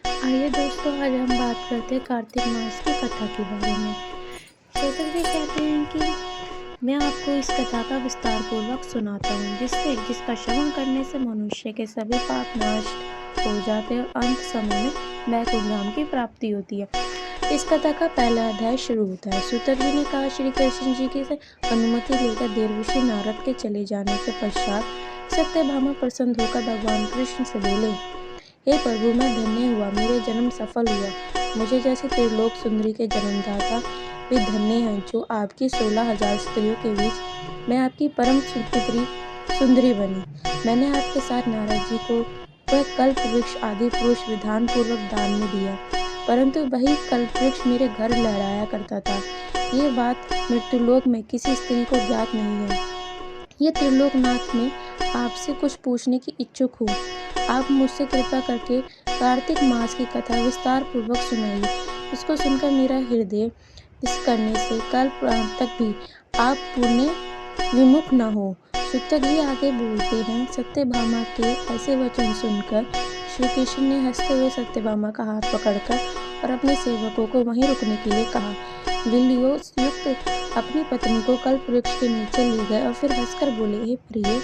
आइए दोस्तों, आज हम बात करते हैं कार्तिक मास की कथा के बारे में। श्रोता जी कहते हैं कि मैं आपको इस कथा का विस्तार पूर्वक सुनाता हूँ, जिसका श्रवण करने से मनुष्य के सभी पाप नष्ट हो जाते हैं और अंत समय में वैकुंठ धाम की प्राप्ति होती है। इस कथा का पहला अध्याय शुरू होता है। सूतक जी ने कहा, श्री कृष्ण जी की से अनुमति लेकर देवर्षि नारद के चले जाने के पश्चात सत्यभामा प्रसन्न होकर भगवान कृष्ण से बोले, हे प्रभु, मैं धन्य हुआ, मेरे जन्म सफल हुआ। मुझे जैसे त्रिलोक सुंदरी के जन्मदाता वे धन्य हैं, जो आपकी 16,000 स्त्रियों के बीच मैं आपकी परम सुपुत्री सुंदरी बनी। मैंने आपके साथ नारद जी को वह कल्प वृक्ष आदि पुरुष विधान पूर्वक दान में दिया, परंतु वही कल्प वृक्ष मेरे घर लहराया करता था। ये बात मृत्युलोक में किसी स्त्री को ज्ञात नहीं है। ये त्रिलोकनाथ में आपसे कुछ पूछने की इच्छुक हूँ। आप मुझसे कृपा करके कार्तिक मास की कथा विस्तार पूर्वक सुनाइए। इसको सुनकर मेरा हृदय इस करने से कल प्रांत तक भी आप पुण्य विमुख न हो। सूतक जी आगे बोलते हैं, सत्यभामा के ऐसे वचन सुनकर श्री कृष्ण ने हंसते हुए सत्यभामा का हाथ पकड़कर और अपने सेवकों को वहीं रुकने के लिए कहा। विल्योस युक्त अपनी पत्नी को कल्प वृक्ष के नीचे ले गए और फिर हंसकर बोले, हे प्रिय,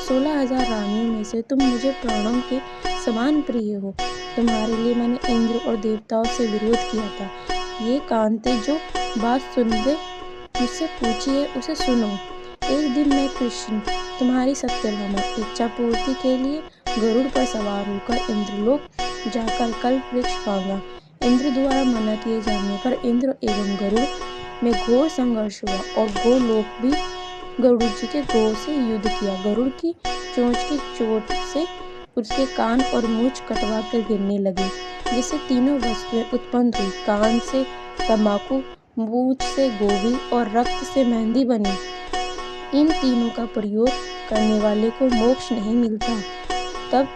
16,000 रानियों में से तुम मुझे प्राणों के समान प्रिय हो। तुम्हारे लिए मैंने इंद्र और देवताओं से विरोध किया था। ये कांते, जो बात सुनते मुझसे पूछिए उसे सुनो। एक दिन मैं कृष्ण, तुम्हारी सत्यभामा, इच्छा पूर्ति के लिए गरुड़ पर सवार होकर इंद्रलोक जाकर कल्प वृक्ष मांगा। इंद्र द्वारा मना किए जाने पर इंद्र एवं गरुड़ में घोर संघर्ष हुआ और गोलोक भी गरुड़ जी के गौ से युद्ध किया। गरुड़ की चोंच की चोट से उसके कान और मूंछ कटवा कर गिरने लगे, जिससे तीनों वस्तुएं उत्पन्न हुई। कान से तंबाकू, मूंछ से गोभी और रक्त से मेहंदी बनी। इन तीनों का प्रयोग करने वाले को मोक्ष नहीं मिलता। तब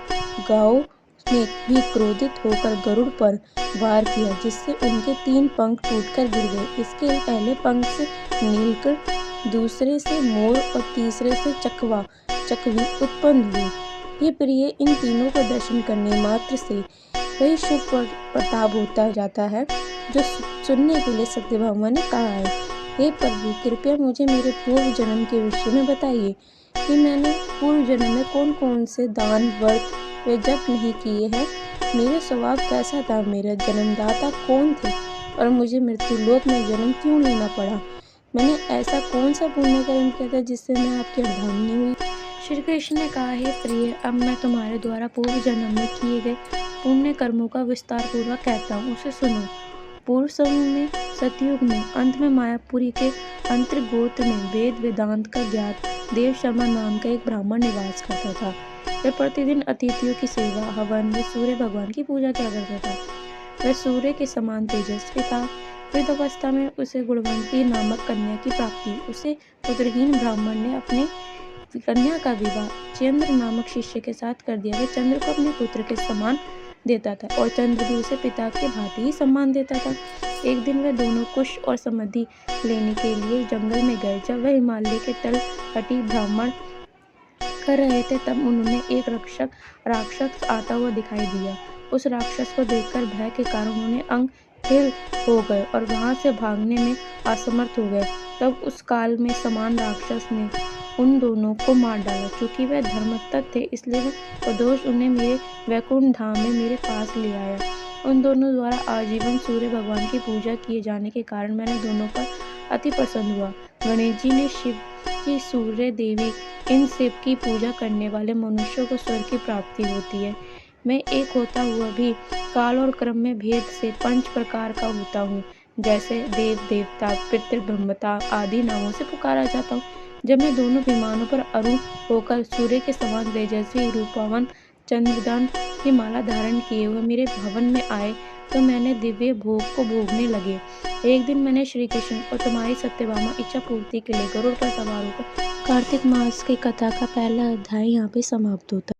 गाओ ने भी क्रोधित होकर गरुड़ पर वार किया, जिससे उनके 3 पंख टूटकर गिर गए। इसके पहले पंख से नीलकंठ, दूसरे से मोर और तीसरे से चकवी उत्पन्न हुई। ये प्रिय, इन तीनों का दर्शन करने मात्र से वही शुभ प्रताप होता जाता है जो सुनने के लिए सत्यभामा ने कहा है। हे प्रभु, कृपया मुझे मेरे पूर्व जन्म के विषय में बताइए कि मैंने पूर्व जन्म में कौन कौन से दान, व्रत व जप नहीं किए हैं। मेरा स्वभाव कैसा था, मेरे जन्मदाता कौन थे और मुझे मृत्युलोक में जन्म क्यों लेना पड़ा। मैंने ऐसा कौन सा पुण्य कर्म किया था जिससे मैं आपकी अर्धांगिनी हुई। श्री कृष्ण ने कहा, हे प्रिय, अब मैं तुम्हारे द्वारा पूर्व जन्म में किए गए पुण्य कर्मों का विस्तार पूर्वक कहता हूँ, उसे सुनो। पूर्व समय में, सतयुग में, अंत में मायापुरी के अंतर्गोत्र में वेद वेदांत का ज्ञात देव शर्मा नाम का एक ब्राह्मण निवास करता था। वह प्रतिदिन अतिथियों की सेवा, हवन व सूर्य भगवान की पूजा किया करता था। वह सूर्य के समान तेजस्वी था। वृद्धावस्था में उसे गुणवंती नामक कन्या की प्राप्ति। उसे पुत्रहीन ब्राह्मण ने अपने कन्या का विवाह चंद्र नामक शिष्य के साथ कर दिया। वह चंद्र को अपने पुत्र के समान देता था और चंद्र भी उसे पिता के भांति ही सम्मान देता था। एक दिन वह दोनों कुश और समृद्धि लेने के लिए जंगल में गए। जब वह हिमालय के तलहटी भ्रमण कर रहे थे, तब उन्हें एक राक्षस आता हुआ दिखाई दिया। उस राक्षस को देखकर भय के कारण उन्हें अंग हिल हो गए और वहां से भागने में असमर्थ हो गए। तब उस काल में समान राक्षस ने उन दोनों को मार डाला। चूंकि वे धर्मतत्व थे, इसलिए वह दोष उन्हें मेरे वैकुंठ धाम में मेरे पास ले आया। उन दोनों द्वारा आजीवन सूर्य भगवान की पूजा किए जाने के कारण मैंने दोनों पर अति प्रसन्न हुआ। गणेश जी ने शिव की, सूर्य देवी, इन सब की पूजा करने वाले मनुष्यों को स्वर्ग की प्राप्ति होती है। मैं एक होता हुआ भी काल और क्रम में भेद से 5 प्रकार का होता हूँ, जैसे देव, देवता, पितृ, ब्रह्मता आदि नामों से पुकारा जाता हूँ। जब मैं दोनों विमानों पर आरूढ़ होकर सूर्य के समान तेजस्वी रूपवान चंद्रदान की माला धारण किए हुए मेरे भवन में आए, तो मैंने दिव्य भोग को भोगने लगे। एक दिन मैंने श्री कृष्ण और तुम्हारी सत्यभामा इच्छा पूर्ति के लिए गरुड़ पर सवार होकर कार्तिक मास की कथा का पहला अध्याय यहाँ पे समाप्त होता है।